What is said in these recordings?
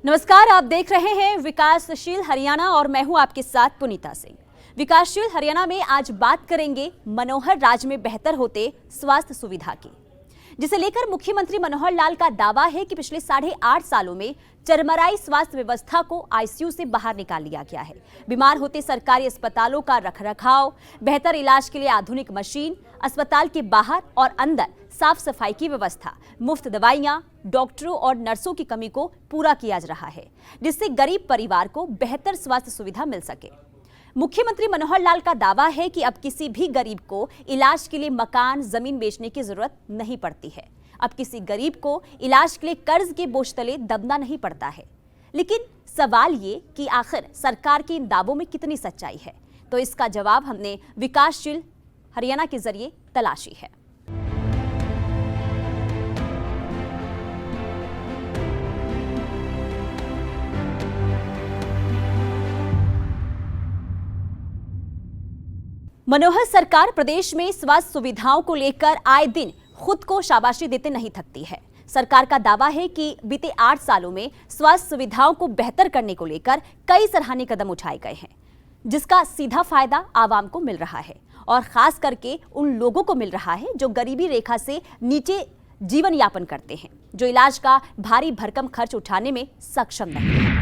नमस्कार, आप देख रहे हैं विकासशील हरियाणा और मैं हूं आपके साथ पुनीता सिंह। विकासशील हरियाणा में आज बात करेंगे मनोहर राज में बेहतर होते स्वास्थ्य सुविधा की, जिसे लेकर मुख्यमंत्री मनोहर लाल का दावा है कि पिछले 8.5 सालों में चरमराई स्वास्थ्य व्यवस्था को आईसीयू से बाहर निकाल लिया गया है। बीमार होते सरकारी अस्पतालों का रखरखाव, बेहतर इलाज के लिए आधुनिक मशीन, अस्पताल के बाहर और अंदर साफ सफाई की व्यवस्था, मुफ्त दवाइयां, डॉक्टरों और नर्सों की कमी को पूरा किया जा रहा है, जिससे गरीब परिवार को बेहतर स्वास्थ्य सुविधा मिल सके। मुख्यमंत्री मनोहर लाल का दावा है कि अब किसी भी गरीब को इलाज के लिए मकान, जमीन बेचने की जरूरत नहीं पड़ती है। अब किसी गरीब को इलाज के लिए कर्ज के बोझ तले दबना नहीं पड़ता है। लेकिन सवाल ये कि आखिर सरकार के इन दावों में कितनी सच्चाई है, तो इसका जवाब हमने विकासशील हरियाणा के जरिए तलाशी है। मनोहर सरकार प्रदेश में स्वास्थ्य सुविधाओं को लेकर आए दिन खुद को शाबाशी देते नहीं थकती है। सरकार का दावा है कि बीते 8 सालों में स्वास्थ्य सुविधाओं को बेहतर करने को लेकर कई सराहनीय कदम उठाए गए हैं, जिसका सीधा फायदा आवाम को मिल रहा है और खास करके उन लोगों को मिल रहा है जो गरीबी रेखा से नीचे जीवन यापन करते हैं, जो इलाज का भारी भरकम खर्च उठाने में सक्षम नहीं है।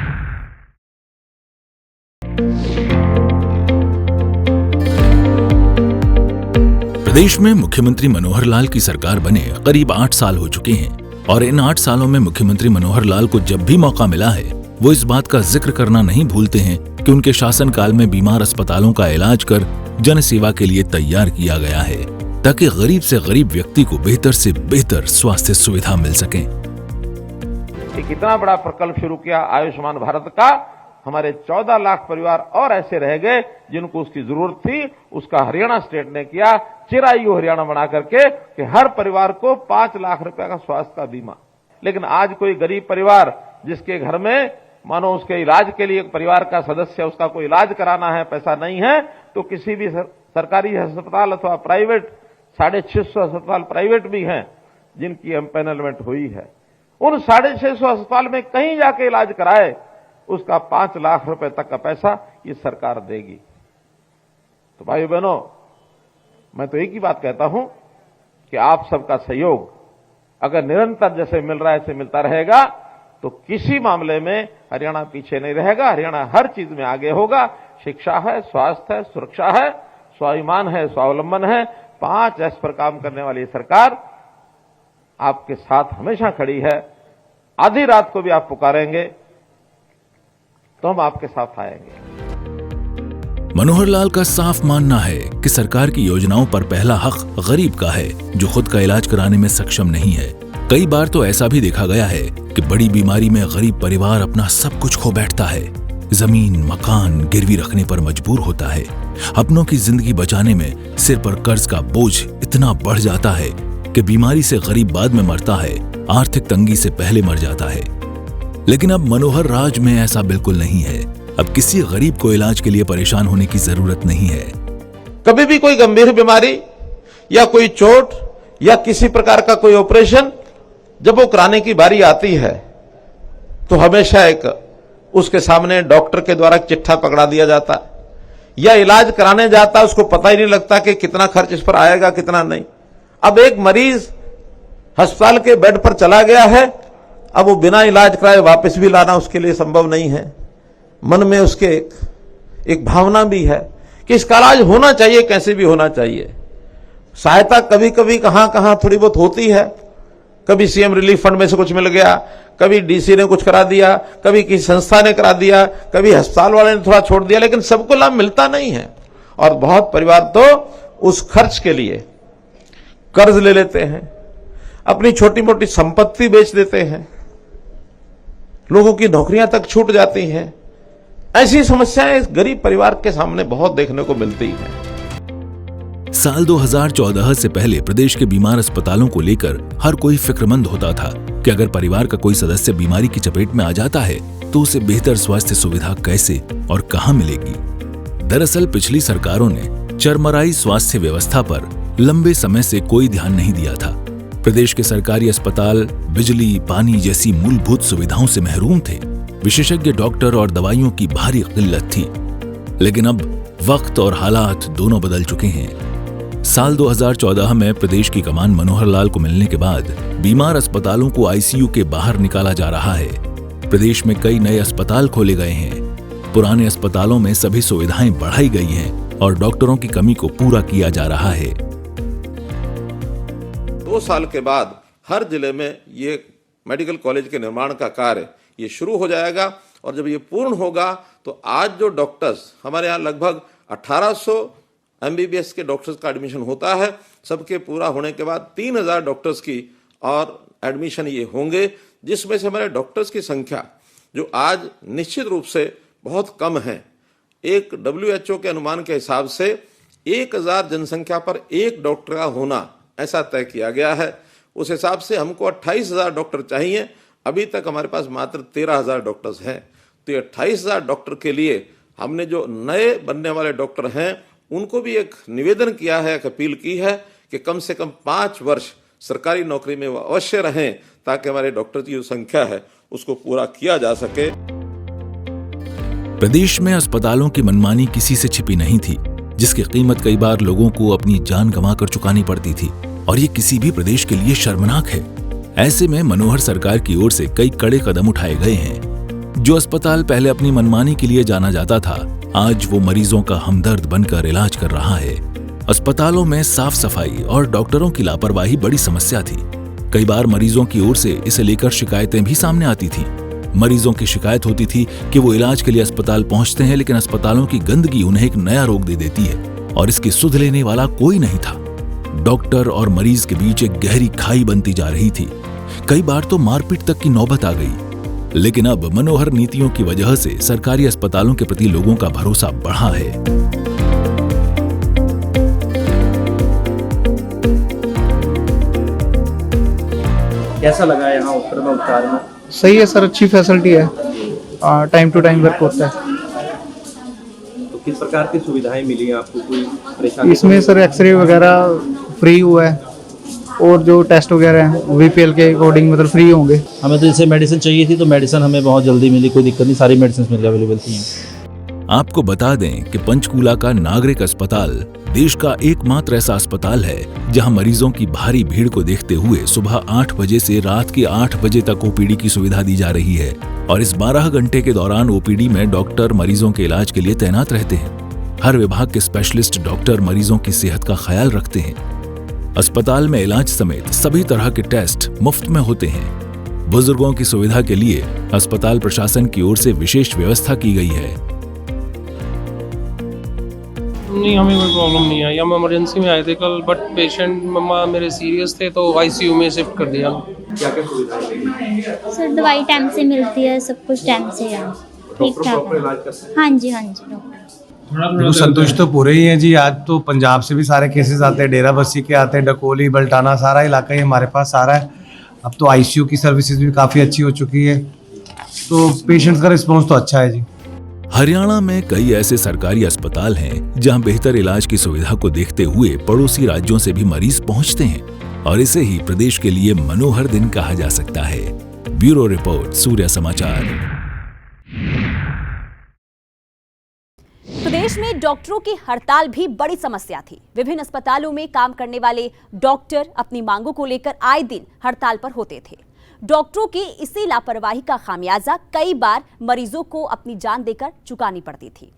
प्रदेश में मुख्यमंत्री मनोहर लाल की सरकार बने करीब 8 साल हो चुके हैं और इन 8 सालों में मुख्यमंत्री मनोहर लाल को जब भी मौका मिला है वो इस बात का जिक्र करना नहीं भूलते हैं कि उनके शासनकाल में बीमार अस्पतालों का इलाज कर जन सेवा के लिए तैयार किया गया है, ताकि गरीब से गरीब व्यक्ति को बेहतर से बेहतर स्वास्थ्य सुविधा मिल सके। एक इतना बड़ा प्रकल्प शुरू किया आयुष्मान भारत का, हमारे 14 लाख परिवार और ऐसे रह गए जिनको उसकी जरूरत थी। उसका हरियाणा स्टेट ने किया, चिरायु हरियाणा बना करके कि हर परिवार को 5 लाख रुपए का स्वास्थ्य का बीमा। लेकिन आज कोई गरीब परिवार जिसके घर में मानो उसके इलाज के लिए परिवार का सदस्य उसका कोई इलाज कराना है, पैसा नहीं है, तो किसी भी सरकारी अस्पताल अथवा प्राइवेट 650 अस्पताल प्राइवेट भी हैं जिनकी एम्पैनलमेंट हुई है, उन 650 अस्पताल में कहीं जाके इलाज कराए उसका 5 लाख रुपए तक का पैसा ये सरकार देगी। तो भाइयों बहनों, मैं तो एक ही बात कहता हूं कि आप सबका सहयोग अगर निरंतर जैसे मिल रहा है ऐसे मिलता रहेगा तो किसी मामले में हरियाणा पीछे नहीं रहेगा। हरियाणा हर चीज में आगे होगा। शिक्षा है, स्वास्थ्य है, सुरक्षा है, स्वाभिमान है, स्वावलंबन है, 5 एस पर काम करने वाली सरकार आपके साथ हमेशा खड़ी है। आधी रात को भी आप पुकारेंगे तो हम आपके साथ आएंगे। मनोहर लाल का साफ मानना है कि सरकार की योजनाओं पर पहला हक गरीब का है, जो खुद का इलाज कराने में सक्षम नहीं है। कई बार तो ऐसा भी देखा गया है कि बड़ी बीमारी में गरीब परिवार अपना सब कुछ खो बैठता है, जमीन मकान गिरवी रखने पर मजबूर होता है। अपनों की जिंदगी बचाने में सिर पर कर्ज का बोझ इतना बढ़ जाता है कि बीमारी से गरीब बाद में मरता है, आर्थिक तंगी से पहले मर जाता है। लेकिन अब मनोहर राज में ऐसा बिल्कुल नहीं है। अब किसी गरीब को इलाज के लिए परेशान होने की जरूरत नहीं है। कभी भी कोई गंभीर बीमारी या कोई चोट या किसी प्रकार का कोई ऑपरेशन जब वो कराने की बारी आती है तो हमेशा एक उसके सामने डॉक्टर के द्वारा चिट्ठा पकड़ा दिया जाता है या इलाज कराने जाता है, उसको पता ही नहीं लगता कि कितना खर्च इस पर आएगा कितना नहीं। अब एक मरीज अस्पताल के बेड पर चला गया है, अब वो बिना इलाज कराए वापस भी लाना उसके लिए संभव नहीं है। मन में उसके एक भावना भी है कि इसका इलाज होना चाहिए, कैसे भी होना चाहिए। सहायता कभी कभी कहां थोड़ी बहुत होती है, कभी सीएम रिलीफ फंड में से कुछ मिल गया, कभी डीसी ने कुछ करा दिया, कभी किसी संस्था ने करा दिया, कभी अस्पताल वाले ने थोड़ा छोड़ दिया, लेकिन सबको लाभ मिलता नहीं है। और बहुत परिवार तो उस खर्च के लिए कर्ज ले लेते हैं, अपनी छोटी मोटी संपत्ति बेच देते हैं, लोगों की नौकरियां तक छूट जाती हैं। ऐसी समस्याएं इस गरीब परिवार के सामने बहुत देखने को मिलती हैं। साल 2014 से पहले प्रदेश के बीमार अस्पतालों को लेकर हर कोई फिक्रमंद होता था कि अगर परिवार का कोई सदस्य बीमारी की चपेट में आ जाता है तो उसे बेहतर स्वास्थ्य सुविधा कैसे और कहां मिलेगी। दरअसल पिछली सरकारों ने चरमराई स्वास्थ्य व्यवस्था पर लंबे समय से कोई ध्यान नहीं दिया था। प्रदेश के सरकारी अस्पताल बिजली, पानी जैसी मूलभूत सुविधाओं से महरूम थे। विशेषज्ञ डॉक्टर और दवाइयों की भारी किल्लत थी। लेकिन अब वक्त और हालात दोनों बदल चुके हैं। साल 2014 में प्रदेश की कमान मनोहर लाल को मिलने के बाद बीमार अस्पतालों को आईसीयू के बाहर निकाला जा रहा है। प्रदेश में कई नए अस्पताल खोले गए हैं। पुराने अस्पतालों में सभी सुविधाएं बढ़ाई गई हैं और डॉक्टरों की कमी को पूरा किया जा रहा है। 2 साल के बाद हर जिले में ये मेडिकल कॉलेज के निर्माण का कार्य ये शुरू हो जाएगा और जब ये पूर्ण होगा तो आज जो डॉक्टर्स हमारे यहाँ लगभग 1800 एमबीबीएस के डॉक्टर्स का एडमिशन होता है, सबके पूरा होने के बाद 3000 डॉक्टर्स की और एडमिशन ये होंगे, जिसमें से हमारे डॉक्टर्स की संख्या जो आज निश्चित रूप से बहुत कम है। एक WHO के अनुमान के हिसाब से 1000 जनसंख्या पर एक डॉक्टर का होना ऐसा तय किया गया है। उस हिसाब से हमको 28,000 डॉक्टर चाहिए। अभी तक हमारे पास मात्र 13,000 डॉक्टर्स हैं। तो ये 28,000 डॉक्टर के लिए हमने जो नए बनने वाले डॉक्टर हैं उनको भी एक निवेदन किया है, एक अपील की है कि कम से कम 5 वर्ष सरकारी नौकरी में वो अवश्य रहें ताकि हमारे डॉक्टर की जो संख्या है उसको पूरा किया जा सके। प्रदेश में अस्पतालों की मनमानी किसी से छिपी नहीं थी, जिसकी कीमत कई बार लोगों को अपनी जान गंवाकर चुकानी पड़ती थी और ये किसी भी प्रदेश के लिए शर्मनाक है। ऐसे में मनोहर सरकार की ओर से कई कड़े कदम उठाए गए हैं। जो अस्पताल पहले अपनी मनमानी के लिए जाना जाता था, आज वो मरीजों का हमदर्द बनकर इलाज कर रहा है। अस्पतालों में साफ सफाई और डॉक्टरों की लापरवाही बड़ी समस्या थी। कई बार मरीजों की ओर से इसे लेकर शिकायतें भी सामने आती थी। मरीजों की शिकायत होती थी कि वो इलाज के लिए अस्पताल पहुंचते हैं, लेकिन अस्पतालों की गंदगी उन्हें एक नया रोग दे देती है और इसकी सुध लेने वाला कोई नहीं था। डॉक्टर और मरीज के बीच एक गहरी खाई बनती जा रही थी। कई बार तो मारपीट तक की नौबत आ गई। लेकिन अब मनोहर नीतियों की वजह से सरकारी अस्पतालों के प्रति लोगों का भरोसा बढ़ा है। कैसा लगा यहाँ उत्तर में उपचार में? सही है सर, अच्छी फैसिलिटी है, टाइम टू टाइम वर्क होता है। तो किस प्रकार की सुविधाएं मिली आपको? कोई परेशानी? इसमें सर एक्सरे वगैरह फ्री हुआ है और जो टेस्ट वगैरह हैं वीपीएल के अकॉर्डिंग मतलब फ्री होंगे। हमें तो जैसे मेडिसिन चाहिए थी तो मेडिसिन हमें बहुत जल्दी मिली, कोई दिक्कत नहीं, सारी मेडिसिन मेरे अवेलेबल थी। आपको बता दें कि पंचकूला का नागरिक अस्पताल देश का एकमात्र ऐसा अस्पताल है जहां मरीजों की भारी भीड़ को देखते हुए सुबह 8 बजे से रात के 8 बजे तक ओपीडी की सुविधा दी जा रही है और इस 12 घंटे के दौरान ओपीडी में डॉक्टर मरीजों के इलाज के लिए तैनात रहते हैं। हर विभाग के स्पेशलिस्ट डॉक्टर मरीजों की सेहत का ख्याल रखते हैं। अस्पताल में इलाज समेत सभी तरह के टेस्ट मुफ्त में होते हैं। बुजुर्गों की सुविधा के लिए अस्पताल प्रशासन की ओर से विशेष व्यवस्था की गई है। नहीं, हमें कोई प्रॉब्लम नहीं आई। हम इमरजेंसी में आए थे कल, बट पेशेंट मम्मा मेरे सीरियस थे तो आईसीयू में शिफ्ट कर दिया। क्या क्या सुविधाएं मिली? सर दवाई टाइम से मिलती है, सब कुछ टाइम से है, ठीक ठाक प्रॉपर है। इलाज करते हैं? हाँ जी डॉक्टर। देखो संतुष्ट तो पूरे ही हैं जी। आज तो पंजाब से भी सारे केसेस आते हैं, डेरा बस्सी के आते हैं, डकोली, बल्टाना, सारा इलाका ही हमारे पास सारा है। अब तो आईसीयू की सर्विसेज भी काफ़ी अच्छी हो चुकी है, तो पेशेंट्स का रिस्पॉन्स तो अच्छा है जी। हरियाणा में कई ऐसे सरकारी अस्पताल हैं जहां बेहतर इलाज की सुविधा को देखते हुए पड़ोसी राज्यों से भी मरीज पहुंचते हैं और इसे ही प्रदेश के लिए मनोहर दिन कहा जा सकता है। ब्यूरो रिपोर्ट, सूर्य समाचार। प्रदेश में डॉक्टरों की हड़ताल भी बड़ी समस्या थी। विभिन्न अस्पतालों में काम करने वाले डॉक्टर अपनी मांगों को लेकर आए दिन हड़ताल पर होते थे। डॉक्टरों की इसी लापरवाही का खामियाजा कई बार मरीजों को अपनी जान देकर चुकानी पड़ती थी।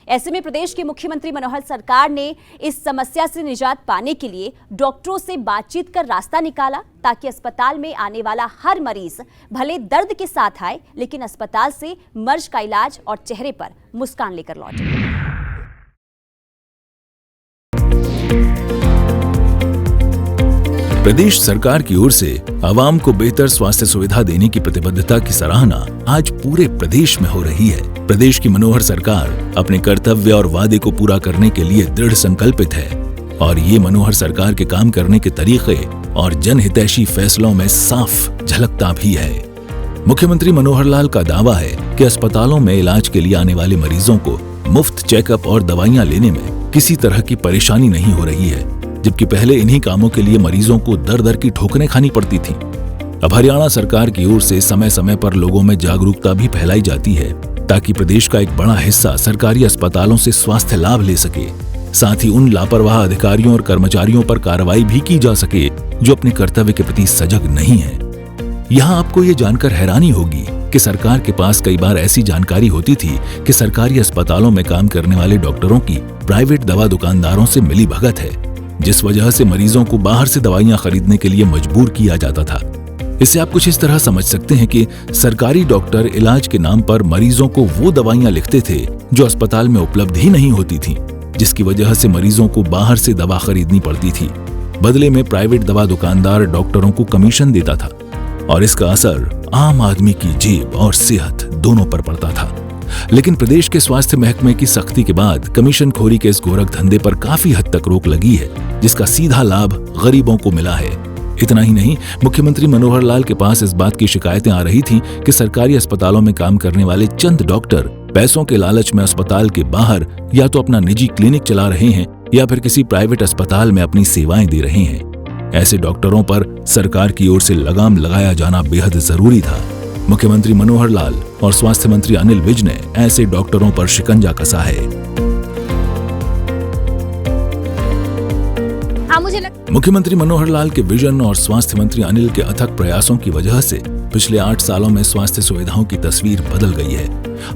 ऐसे में प्रदेश के मुख्यमंत्री मनोहर सरकार ने इस समस्या से निजात पाने के लिए डॉक्टरों से बातचीत कर रास्ता निकाला ताकि अस्पताल में आने वाला हर मरीज भले दर्द के साथ आए, लेकिन अस्पताल से मर्ज का इलाज और चेहरे पर मुस्कान लेकर लौटे। प्रदेश सरकार की ओर से आवाम को बेहतर स्वास्थ्य सुविधा देने की प्रतिबद्धता की सराहना आज पूरे प्रदेश में हो रही है। प्रदेश की मनोहर सरकार अपने कर्तव्य और वादे को पूरा करने के लिए दृढ़ संकल्पित है और ये मनोहर सरकार के काम करने के तरीके और जनहितैषी फैसलों में साफ झलकता भी है। मुख्यमंत्री मनोहर लाल का दावा है कि अस्पतालों में इलाज के लिए आने वाले मरीजों को मुफ्त चेकअप और दवाइयां लेने में किसी तरह की परेशानी नहीं हो रही है, जबकि पहले इन्हीं कामों के लिए मरीजों को दर दर की ठोकरें खानी पड़ती थी। अब हरियाणा सरकार की ओर से समय समय पर लोगों में जागरूकता भी फैलाई जाती है ताकि प्रदेश का एक बड़ा हिस्सा सरकारी अस्पतालों से स्वास्थ्य लाभ ले सके। साथ ही उन लापरवाह अधिकारियों और कर्मचारियों पर कार्रवाई भी की जा सके जो अपने कर्तव्य के प्रति सजग नहीं है। यहाँ आपको ये जानकर हैरानी होगी कि सरकार के पास कई बार ऐसी जानकारी होती थी कि सरकारी अस्पतालों में काम करने वाले डॉक्टरों की प्राइवेट दवा दुकानदारों से मिली भगत है, जिस वजह से मरीजों को बाहर से दवाइयां खरीदने के लिए मजबूर किया जाता था। इससे आप कुछ इस तरह समझ सकते हैं कि सरकारी डॉक्टर इलाज के नाम पर मरीजों को वो दवाइयां लिखते थे जो अस्पताल में उपलब्ध ही नहीं होती थी, जिसकी वजह से मरीजों को बाहर से दवा खरीदनी पड़ती थी। बदले में प्राइवेट दवा दुकानदार डॉक्टरों को कमीशन देता था और इसका असर आम आदमी की जेब और सेहत दोनों पर पड़ता था। लेकिन प्रदेश के स्वास्थ्य महकमे की सख्ती के बाद कमीशनखोरी के इस गोरख धंधे पर काफी हद तक रोक लगी है, जिसका सीधा लाभ गरीबों को मिला है। इतना ही नहीं, मुख्यमंत्री मनोहर लाल के पास इस बात की शिकायतें आ रही थीं कि सरकारी अस्पतालों में काम करने वाले चंद डॉक्टर पैसों के लालच में अस्पताल के बाहर या तो अपना निजी क्लिनिक चला रहे हैं या फिर किसी प्राइवेट अस्पताल में अपनी सेवाएं दे रहे हैं। ऐसे डॉक्टरों पर सरकार की ओर से लगाम लगाया जाना बेहद जरूरी था। मुख्यमंत्री मनोहर लाल और स्वास्थ्य मंत्री अनिल विज ने ऐसे डॉक्टरों पर शिकंजा कसा है। मुख्यमंत्री मनोहर लाल के विजन और स्वास्थ्य मंत्री अनिल के अथक प्रयासों की वजह से पिछले 8 सालों में स्वास्थ्य सुविधाओं की तस्वीर बदल गई है।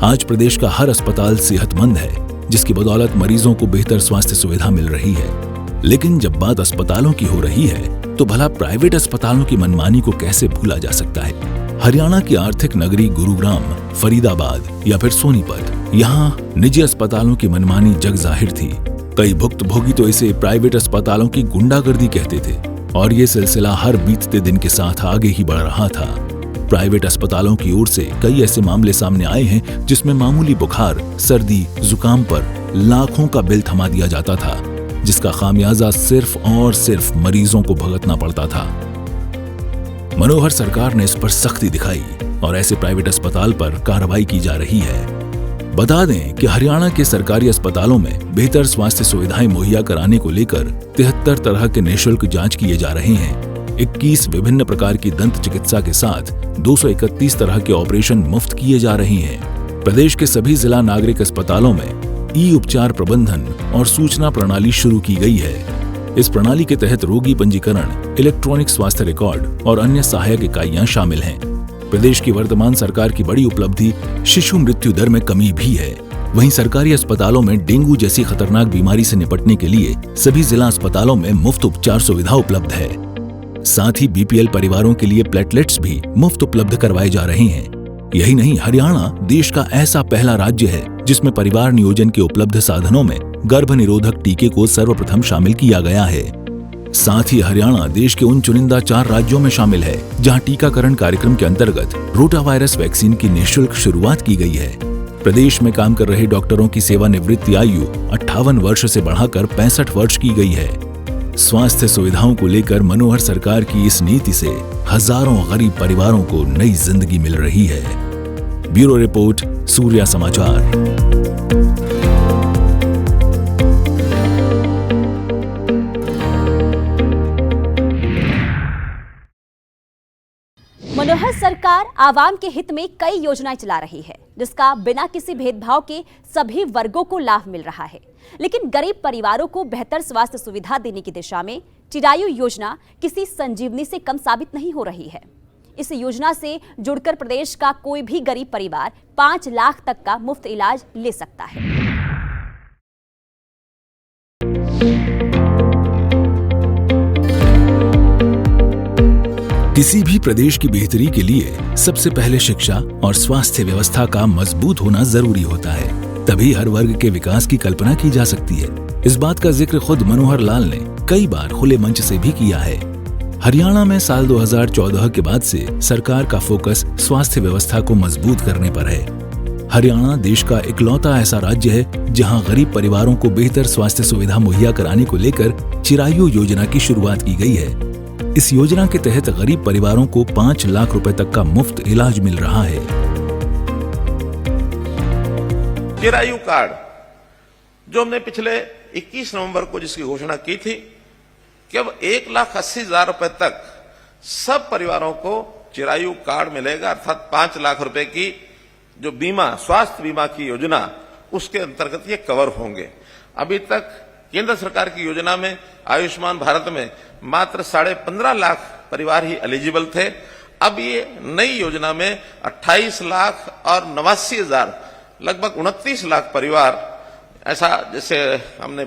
आज प्रदेश का हर अस्पताल सेहतमंद है, जिसकी बदौलत मरीजों को बेहतर स्वास्थ्य सुविधा मिल रही है। लेकिन जब बात अस्पतालों की हो रही है तो भला प्राइवेट अस्पतालों की मनमानी को कैसे भूला जा सकता है। हरियाणा की आर्थिक नगरी गुरुग्राम, फरीदाबाद या फिर सोनीपत, यहाँ निजी अस्पतालों की मनमानी जग जाहिर थी। कई भुक्तभोगी तो इसे प्राइवेट अस्पतालों की गुंडागर्दी कहते थे और ये सिलसिला हर बीतते दिन के साथ आगे ही बढ़ रहा था। प्राइवेट अस्पतालों की ओर से कई ऐसे मामले सामने आए हैं जिसमें मामूली बुखार, सर्दी, जुकाम पर लाखों का बिल थमा दिया जाता था, जिसका खामियाजा सिर्फ और सिर्फ मरीजों को भुगतना पड़ता था। मनोहर सरकार ने इस पर सख्ती दिखाई और ऐसे प्राइवेट अस्पताल पर कार्रवाई की जा रही है। बता दें कि हरियाणा के सरकारी अस्पतालों में बेहतर स्वास्थ्य सुविधाएं मुहैया कराने को लेकर 73 तरह के निःशुल्क जांच किए जा रहे हैं। 21 विभिन्न प्रकार की दंत चिकित्सा के साथ 231 तरह के ऑपरेशन मुफ्त किए जा रहे हैं। प्रदेश के सभी जिला नागरिक अस्पतालों में ई उपचार प्रबंधन और सूचना प्रणाली शुरू की गई है। इस प्रणाली के तहत रोगी पंजीकरण, इलेक्ट्रॉनिक स्वास्थ्य रिकॉर्ड और अन्य सहायक इकाइयां शामिल हैं। प्रदेश की वर्तमान सरकार की बड़ी उपलब्धि शिशु मृत्यु दर में कमी भी है। वहीं सरकारी अस्पतालों में डेंगू जैसी खतरनाक बीमारी से निपटने के लिए सभी जिला अस्पतालों में मुफ्त उपचार सुविधा उपलब्ध है। साथ ही बीपीएल परिवारों के लिए प्लेटलेट्स भी मुफ्त उपलब्ध करवाए जा रहे हैं। यही नहीं, हरियाणा देश का ऐसा पहला राज्य है जिसमें परिवार नियोजन के उपलब्ध साधनों में गर्भ निरोधक टीके को सर्वप्रथम शामिल किया गया है। साथ ही हरियाणा देश के उन चुनिंदा 4 राज्यों में शामिल है जहां टीकाकरण कार्यक्रम के अंतर्गत रोटा वायरस वैक्सीन की निःशुल्क शुरुआत की गई है। प्रदेश में काम कर रहे डॉक्टरों की सेवानिवृत्ति आयु 58 वर्ष से बढ़ाकर 65 वर्ष की गई है। स्वास्थ्य सुविधाओं को लेकर मनोहर सरकार की इस नीति से हजारों गरीब परिवारों को नई जिंदगी मिल रही है। ब्यूरो रिपोर्ट, सूर्या समाचार। मनोहर सरकार आवाम के हित में कई योजनाएं चला रही है, जिसका बिना किसी भेदभाव के सभी वर्गों को लाभ मिल रहा है। लेकिन गरीब परिवारों को बेहतर स्वास्थ्य सुविधा देने की दिशा में चिरायु योजना किसी संजीवनी से कम साबित नहीं हो रही है। इस योजना से जुड़कर प्रदेश का कोई भी गरीब परिवार 5 लाख तक का मुफ्त इलाज ले सकता है। किसी भी प्रदेश की बेहतरी के लिए सबसे पहले शिक्षा और स्वास्थ्य व्यवस्था का मजबूत होना जरूरी होता है, तभी हर वर्ग के विकास की कल्पना की जा सकती है। इस बात का जिक्र खुद मनोहर लाल ने कई बार खुले मंच से भी किया है। हरियाणा में साल 2014 के बाद से सरकार का फोकस स्वास्थ्य व्यवस्था को मजबूत करने पर है। हरियाणा देश का इकलौता ऐसा राज्य है जहां गरीब परिवारों को बेहतर स्वास्थ्य सुविधा मुहैया कराने को लेकर चिरायु योजना की शुरुआत की गई है। इस योजना के तहत गरीब परिवारों को 5 लाख रुपए तक का मुफ्त इलाज मिल रहा है। चिरायु कार्ड जो हमने पिछले 21 नवंबर को जिसकी घोषणा की थी कि अब 1,80,000 रुपए तक सब परिवारों को चिरायु कार्ड मिलेगा, अर्थात 5 लाख रुपए की जो बीमा, स्वास्थ्य बीमा की योजना, उसके अंतर्गत ये कवर होंगे। अभी तक केंद्र सरकार की योजना में, आयुष्मान भारत में मात्र 15.5 लाख परिवार ही एलिजिबल थे। अब ये नई योजना में 28 लाख और 89,000, लगभग 29 लाख परिवार, ऐसा जैसे हमने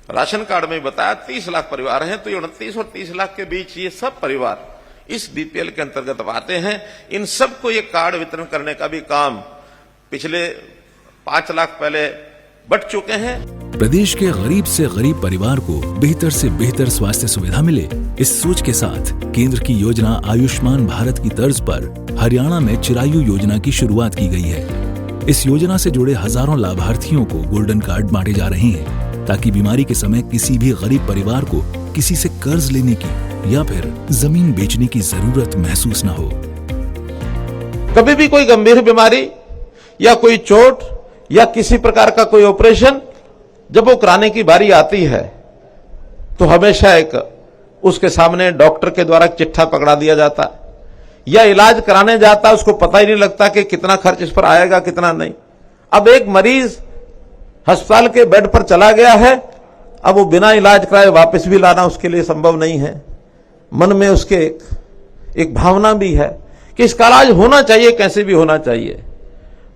राशन कार्ड में बताया 30 लाख परिवार हैं, तो ये 29 और 30 लाख के बीच ये सब परिवार इस बीपीएल के अंतर्गत अब आते हैं। इन सबको ये कार्ड वितरण करने का भी काम पिछले 5 लाख पहले बढ़ चुके हैं। प्रदेश के गरीब से गरीब परिवार को बेहतर से बेहतर स्वास्थ्य सुविधा मिले, इस सोच के साथ केंद्र की योजना आयुष्मान भारत की तर्ज पर हरियाणा में चिरायु योजना की शुरुआत की गई है। इस योजना से जुड़े हजारों लाभार्थियों को गोल्डन कार्ड बांटे जा रहे हैं, ताकि बीमारी के समय किसी भी गरीब परिवार को किसी से कर्ज लेने की या फिर जमीन बेचने की जरूरत महसूस न हो। कभी भी कोई गंभीर बीमारी या कोई चोट या किसी प्रकार का कोई ऑपरेशन जब वो कराने की बारी आती है, तो हमेशा एक उसके सामने डॉक्टर के द्वारा चिट्ठा पकड़ा दिया जाता है, या इलाज कराने जाता है, उसको पता ही नहीं लगता कि कितना खर्च इस पर आएगा, कितना नहीं। अब एक मरीज अस्पताल के बेड पर चला गया है, अब वो बिना इलाज कराए वापस भी लाना उसके लिए संभव नहीं है। मन में उसके एक भावना भी है कि इसका इलाज होना चाहिए, कैसे भी होना चाहिए।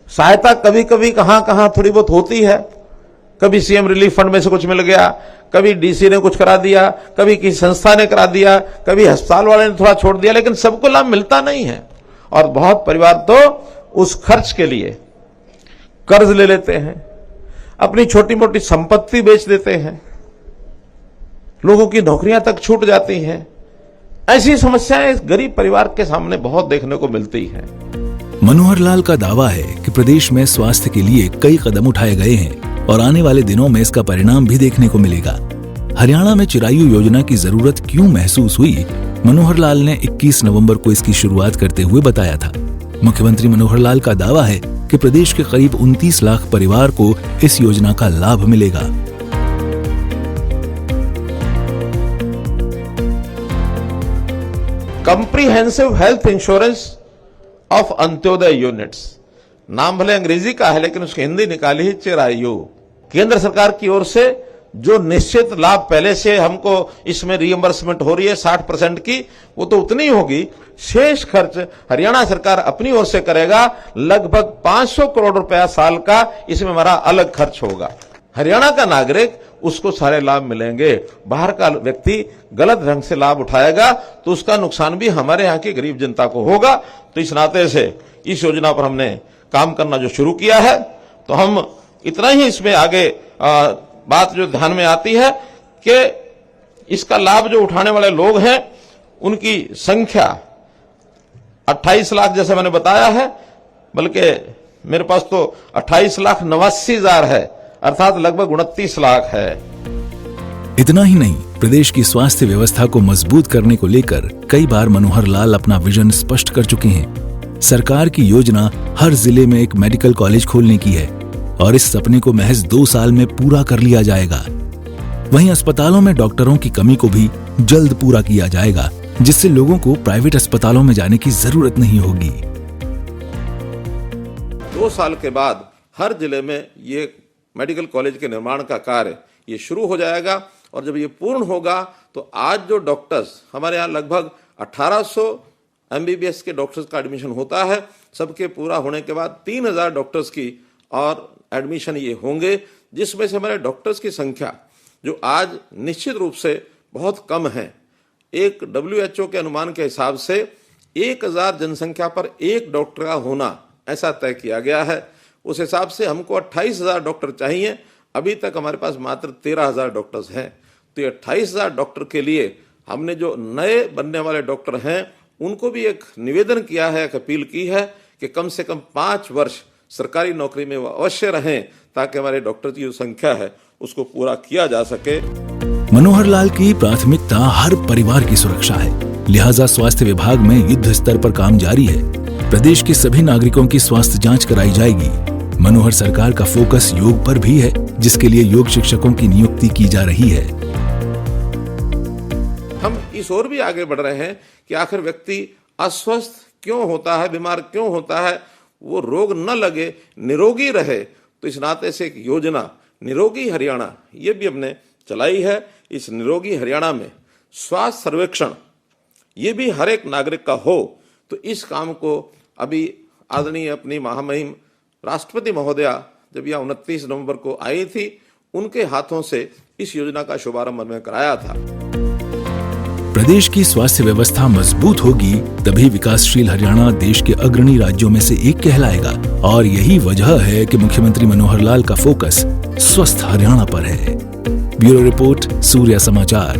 सहायता कभी कभी कहां थोड़ी बहुत होती है, कभी सीएम रिलीफ फंड में से कुछ मिल गया, कभी डीसी ने कुछ करा दिया, कभी किसी संस्था ने करा दिया, कभी अस्पताल वाले ने थोड़ा छोड़ दिया, लेकिन सबको लाभ मिलता नहीं है। और बहुत परिवार तो उस खर्च के लिए कर्ज ले लेते हैं, अपनी छोटी मोटी संपत्ति बेच देते हैं, लोगों की नौकरियां तक छूट जाती हैं। ऐसी समस्याएं इस गरीब परिवार के सामने बहुत देखने को मिलती हैं। मनोहर लाल का दावा है कि प्रदेश में स्वास्थ्य के लिए कई कदम उठाए गए हैं और आने वाले दिनों में इसका परिणाम भी देखने को मिलेगा। हरियाणा में चिरायु योजना की जरूरत क्यों महसूस हुई, मनोहर लाल ने 21 नवंबर को इसकी शुरुआत करते हुए बताया था। मुख्यमंत्री मनोहर लाल का दावा है कि प्रदेश के करीब 29 लाख परिवार को इस योजना का लाभ मिलेगा। Comprehensive health insurance of Antyodaya units, नाम भले अंग्रेजी का है लेकिन उसकी हिंदी निकाली है चिरायु। केंद्र सरकार की ओर से जो निश्चित लाभ पहले से हमको इसमें रिइंबर्समेंट हो रही है 60% की, वो तो उतनी होगी। शेष खर्च हरियाणा सरकार अपनी ओर से करेगा, लगभग 500 करोड़ रुपया साल का इसमें हमारा अलग खर्च होगा। हरियाणा का नागरिक उसको सारे लाभ मिलेंगे। बाहर का व्यक्ति गलत ढंग से लाभ उठाएगा तो उसका नुकसान भी हमारे यहाँ की गरीब जनता को होगा। तो इस नाते से इस योजना पर हमने काम करना जो शुरू किया है, तो हम इतना ही इसमें आगे बात जो ध्यान में आती है कि इसका लाभ जो उठाने वाले लोग हैं उनकी संख्या 28 लाख जैसे मैंने बताया है, बल्कि मेरे पास तो 28,89,000 है, अर्थात लगभग 29 लाख है। इतना ही नहीं, प्रदेश की स्वास्थ्य व्यवस्था को मजबूत करने को लेकर कई बार मनोहर लाल अपना विजन स्पष्ट कर चुके हैं। सरकार की योजना हर जिले में एक मेडिकल कॉलेज खोलने की है और इस सपने को महज 2 साल में पूरा कर लिया जाएगा। वहीं अस्पतालों में डॉक्टरों की कमी को भी जल्द पूरा किया जाएगा, जिससे लोगों को प्राइवेट अस्पतालों में जाने की जरूरत नहीं होगी। 2 साल के बाद हर जिले में ये मेडिकल कॉलेज के निर्माण का कार्य ये शुरू हो जाएगा और जब ये पूर्ण होगा तो आज जो डॉक्टर्स हमारे यहाँ लगभग 1800 एमबीबीएस के डॉक्टर्स का एडमिशन होता है, सबके पूरा होने के बाद 3000 डॉक्टर्स की और एडमिशन ये होंगे, जिसमें से हमारे डॉक्टर्स की संख्या जो आज निश्चित रूप से बहुत कम है। एक WHO के अनुमान के हिसाब से 1000 जनसंख्या पर एक डॉक्टर का होना ऐसा तय किया गया है। उस हिसाब से हमको 28,000 डॉक्टर चाहिए। अभी तक हमारे पास मात्र 13,000 डॉक्टर्स हैं। तो ये 28,000 डॉक्टर के लिए हमने जो नए बनने वाले डॉक्टर हैं उनको भी एक निवेदन किया है, एक अपील की है कि कम से कम 5 वर्ष सरकारी नौकरी में वो अवश्य रहें, ताकि हमारे डॉक्टर की जो संख्या है उसको पूरा किया जा सके। मनोहर लाल की प्राथमिकता हर परिवार की सुरक्षा है, लिहाजा स्वास्थ्य विभाग में युद्ध स्तर पर काम जारी है। प्रदेश के सभी नागरिकों की स्वास्थ्य जांच कराई जाएगी। मनोहर सरकार का फोकस योग पर भी है, जिसके लिए योग शिक्षकों की नियुक्ति की जा रही है। हम इस ओर भी आगे बढ़ रहे हैं कि आखिर व्यक्ति अस्वस्थ क्यों होता है, बीमार क्यों होता है, वो रोग न लगे, निरोगी रहे। तो इस नाते से एक योजना निरोगी हरियाणा ये भी हमने चलाई है। इस निरोगी हरियाणा में स्वास्थ्य सर्वेक्षण ये भी हर एक नागरिक का हो। तो इस काम को अभी आदरणीय अपनी महामहिम राष्ट्रपति महोदया जब यह 29 नवंबर को आई थी, उनके हाथों से इस योजना का शुभारंभ हमने कराया था। प्रदेश की स्वास्थ्य व्यवस्था मजबूत होगी तभी विकासशील हरियाणा देश के अग्रणी राज्यों में से एक कहलाएगा। और यही वजह है कि मुख्यमंत्री मनोहर लाल का फोकस स्वस्थ हरियाणा पर है। ब्यूरो रिपोर्ट, सूर्या समाचार।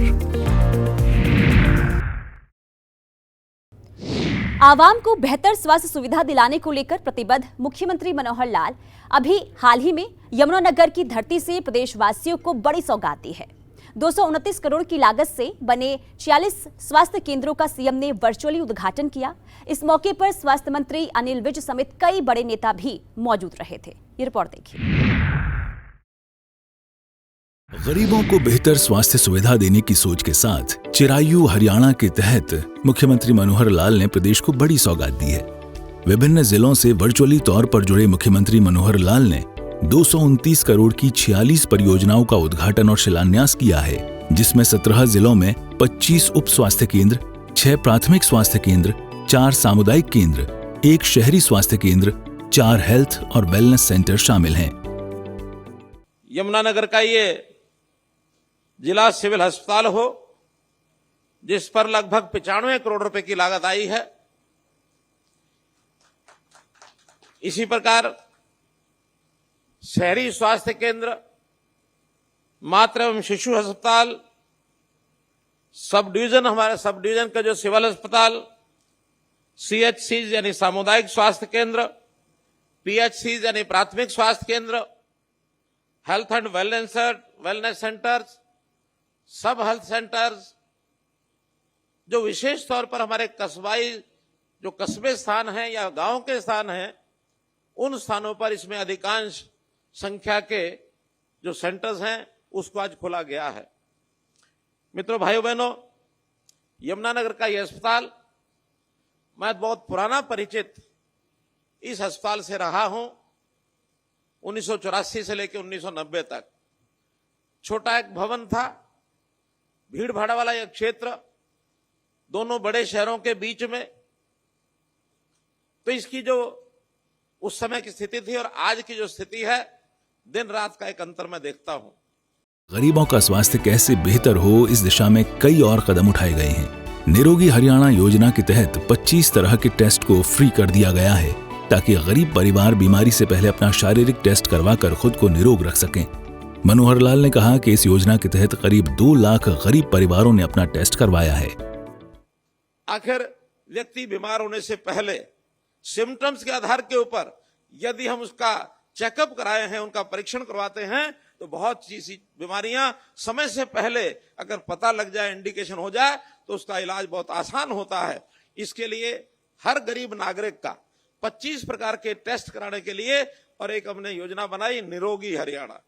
आवाम को बेहतर स्वास्थ्य सुविधा दिलाने को लेकर प्रतिबद्ध मुख्यमंत्री मनोहर लाल अभी हाल ही में यमुनानगर की धरती से प्रदेशवासियों को बड़ी सौगात दी है। 229 करोड़ की लागत से बने 46 स्वास्थ्य केंद्रों का सीएम ने वर्चुअली उद्घाटन किया। इस मौके पर स्वास्थ्य मंत्री अनिल विज समेत कई बड़े नेता भी मौजूद रहे थे। ये रिपोर्ट देखिए। गरीबों को बेहतर स्वास्थ्य सुविधा देने की सोच के साथ चिरायु हरियाणा के तहत मुख्यमंत्री मनोहर लाल ने प्रदेश को बड़ी सौगात दी है। विभिन्न जिलों से वर्चुअली तौर पर जुड़े मुख्यमंत्री मनोहर लाल ने 229 करोड़ की 46 परियोजनाओं का उद्घाटन और शिलान्यास किया है, जिसमें 17 जिलों में 25 उप स्वास्थ्य केंद्र, 6 प्राथमिक स्वास्थ्य केंद्र, 4 सामुदायिक केंद्र, 1 शहरी स्वास्थ्य केंद्र, 4 हेल्थ और वेलनेस सेंटर शामिल हैं। यमुनानगर का ये जिला सिविल अस्पताल हो, जिस पर लगभग 95 करोड़ रुपए की लागत आई है। इसी प्रकार शहरी स्वास्थ्य केंद्र, मातृ एवं शिशु अस्पताल, सब डिवीजन, हमारे सब डिवीजन का जो सिविल अस्पताल, CHC यानी सामुदायिक स्वास्थ्य केंद्र, PHC यानी प्राथमिक स्वास्थ्य केंद्र, हेल्थ एंड वेलनेस सेंटर्स, सब हेल्थ सेंटर्स, जो विशेष तौर पर हमारे कस्बाई जो कस्बे स्थान हैं या गांव के स्थान हैं, उन स्थानों पर इसमें अधिकांश संख्या के जो सेंटर्स हैं उसको आज खोला गया है। मित्रों, भाइयों बहनों, यमुनानगर का यह अस्पताल, मैं बहुत पुराना परिचित इस अस्पताल से रहा हूं। 1984 से लेकर 1990 तक छोटा एक भवन था, भीड़ भाड़ वाला यह क्षेत्र, दोनों बड़े शहरों के बीच में। तो इसकी जो उस समय की स्थिति थी और आज की जो स्थिति है, दिन रात का एक अंतर मैं देखता हूं। गरीबों का स्वास्थ्य कैसे बेहतर हो, इस दिशा में कई और कदम उठाए गए हैं। निरोगी हरियाणा योजना के तहत 25 तरह के टेस्ट को फ्री कर दिया गया है, ताकि गरीब परिवार बीमारी से पहले अपना शारीरिक टेस्ट करवाकर खुद को निरोग रख सकें। मनोहर लाल ने कहा कि इस योजना के तहत करीब 2 लाख गरीब परिवारों ने अपना टेस्ट करवाया है। आखिर व्यक्ति बीमार होने से पहले सिम्टम्स के आधार के ऊपर यदि हम उसका चेकअप कराए हैं, उनका परीक्षण करवाते हैं, तो बहुत सी बीमारियां समय से पहले अगर पता लग जाए, इंडिकेशन हो जाए, तो उसका इलाज बहुत आसान होता है। इसके लिए हर गरीब नागरिक का 25 प्रकार के टेस्ट कराने के लिए और एक हमने योजना बनाई, निरोगी हरियाणा।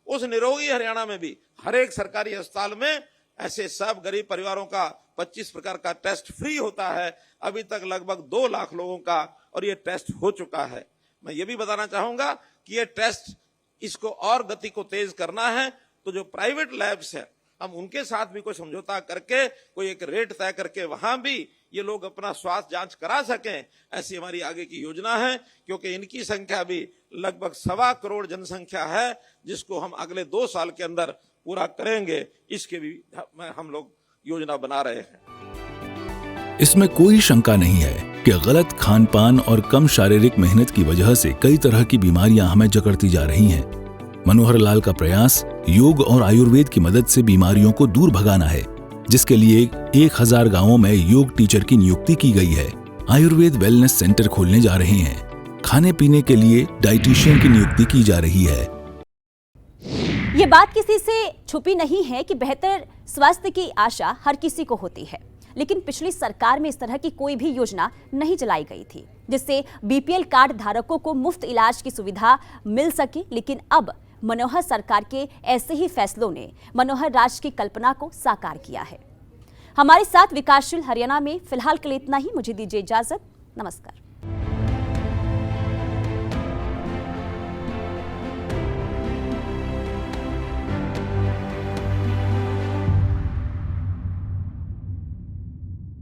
उस निरोगी हरियाणा में भी हर एक सरकारी अस्पताल में ऐसे सब गरीब परिवारों का 25 प्रकार का टेस्ट फ्री होता है। अभी तक लगभग 2 लाख लोगों का और ये टेस्ट हो चुका है। मैं ये भी बताना चाहूंगा कि ये टेस्ट, इसको और गति को तेज करना है, तो जो प्राइवेट लैब्स है, हम उनके साथ भी कोई समझौता करके कोई एक रेट तय करके वहां भी ये लोग अपना स्वास्थ्य जांच करा सकें, ऐसी हमारी आगे की योजना है। क्योंकि इनकी संख्या भी लगभग 1.25 करोड़ जनसंख्या है, जिसको हम अगले 2 साल के अंदर पूरा करेंगे। इसके भी हम लोग योजना बना रहे हैं। इसमें कोई शंका नहीं है कि गलत खान पान और कम शारीरिक मेहनत की वजह से कई तरह की बीमारियां हमें जकड़ती जा रही हैं। मनोहर लाल का प्रयास योग और आयुर्वेद की मदद से बीमारियों को दूर भगाना है, जिसके लिए 1000 गांवों में योग टीचर की नियुक्ति की गई है। आयुर्वेद वेलनेस सेंटर खोलने जा रहे हैं। खाने पीने के लिए डाइटिशियन की नियुक्ति की जा रही है। ये बात किसी से छुपी नहीं है कि बेहतर स्वास्थ्य की आशा हर किसी को होती है, लेकिन पिछली सरकार में इस तरह की कोई भी योजना नहीं चलाई गई थी जिससे बीपीएल कार्ड धारकों को मुफ्त इलाज की सुविधा मिल सके। लेकिन अब मनोहर सरकार के ऐसे ही फैसलों ने मनोहर राज की कल्पना को साकार किया है। हमारे साथ विकासशील हरियाणा में फिलहाल के लिए इतना ही। मुझे दीजिए इजाजत। नमस्कार।